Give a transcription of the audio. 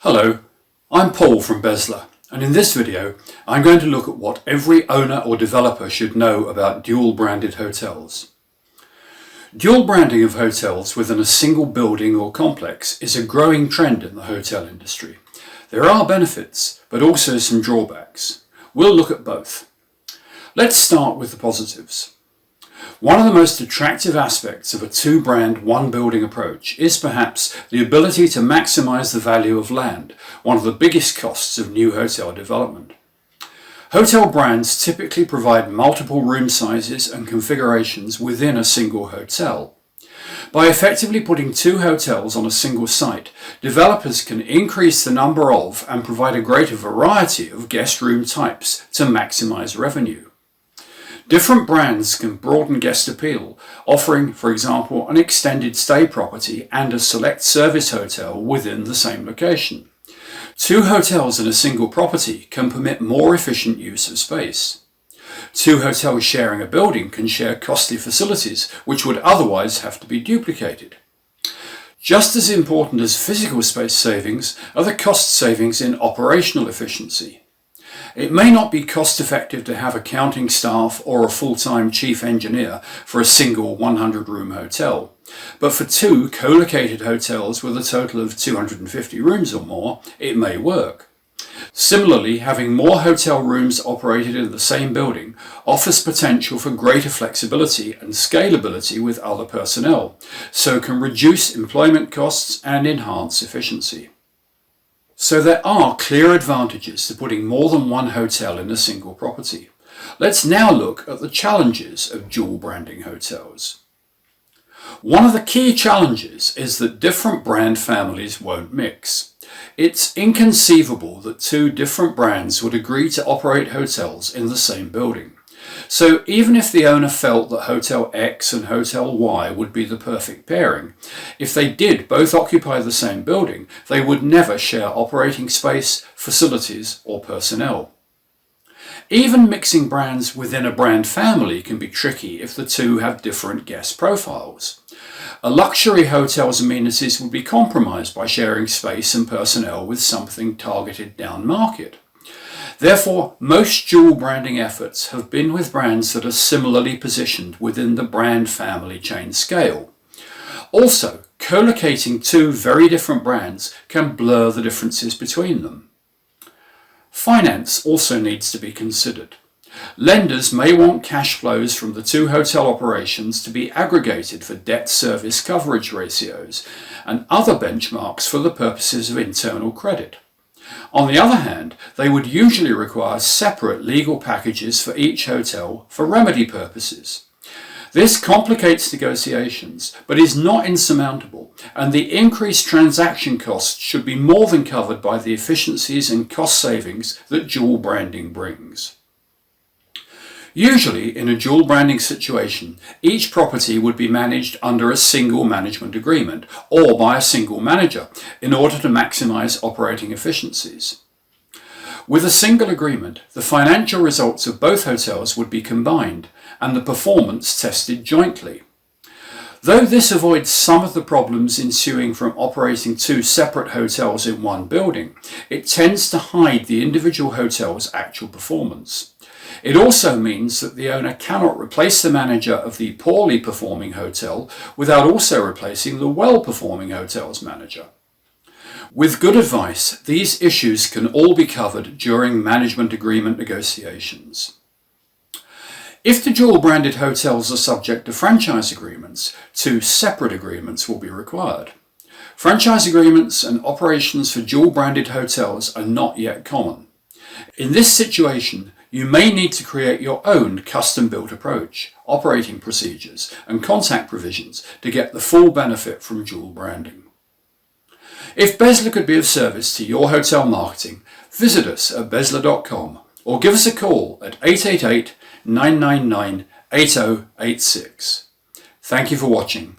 Hello, I'm Paul from Bezla, and in this video I'm going to look at what every owner or developer should know about dual branded hotels. Dual branding of hotels within a single building or complex is a growing trend in the hotel industry. There are benefits, but also some drawbacks. We'll look at both. Let's start with the positives. One of the most attractive aspects of a two-brand, one-building approach is perhaps the ability to maximize the value of land, one of the biggest costs of new hotel development. Hotel brands typically provide multiple room sizes and configurations within a single hotel. By effectively putting two hotels on a single site, developers can increase the number of and provide a greater variety of guest room types to maximize revenue. Different brands can broaden guest appeal, offering, for example, an extended stay property and a select service hotel within the same location. Two hotels in a single property can permit more efficient use of space. Two hotels sharing a building can share costly facilities which would otherwise have to be duplicated. Just as important as physical space savings are the cost savings in operational efficiency. It may not be cost effective to have accounting staff or a full-time chief engineer for a single 100-room hotel, but for two co-located hotels with a total of 250 rooms or more, it may work. Similarly, having more hotel rooms operated in the same building offers potential for greater flexibility and scalability with other personnel, so can reduce employment costs and enhance efficiency. So there are clear advantages to putting more than one hotel in a single property. Let's now look at the challenges of dual branding hotels. One of the key challenges is that different brand families won't mix. It's inconceivable that two different brands would agree to operate hotels in the same building. So even if the owner felt that Hotel X and Hotel Y would be the perfect pairing, if they did both occupy the same building, they would never share operating space, facilities, or personnel. Even mixing brands within a brand family can be tricky if the two have different guest profiles. A luxury hotel's amenities would be compromised by sharing space and personnel with something targeted down market. Therefore, most dual branding efforts have been with brands that are similarly positioned within the brand family chain scale. Also, co-locating two very different brands can blur the differences between them. Finance also needs to be considered. Lenders may want cash flows from the two hotel operations to be aggregated for debt service coverage ratios and other benchmarks for the purposes of internal credit. On the other hand, they would usually require separate legal packages for each hotel for remedy purposes. This complicates negotiations, but is not insurmountable, and the increased transaction costs should be more than covered by the efficiencies and cost savings that dual branding brings. Usually, in a dual branding situation, each property would be managed under a single management agreement or by a single manager in order to maximize operating efficiencies. With a single agreement, the financial results of both hotels would be combined and the performance tested jointly. Though this avoids some of the problems ensuing from operating two separate hotels in one building, it tends to hide the individual hotel's actual performance. It also means that the owner cannot replace the manager of the poorly performing hotel without also replacing the well-performing hotel's manager. With good advice, these issues can all be covered during management agreement negotiations. If the dual-branded hotels are subject to franchise agreements, two separate agreements will be required. Franchise agreements and operations for dual-branded hotels are not yet common. In this situation, you may need to create your own custom-built approach, operating procedures, and contact provisions to get the full benefit from dual branding. If Bezla could be of service to your hotel marketing, visit us at bezla.com or give us a call at 888 999 8086. Thank you for watching.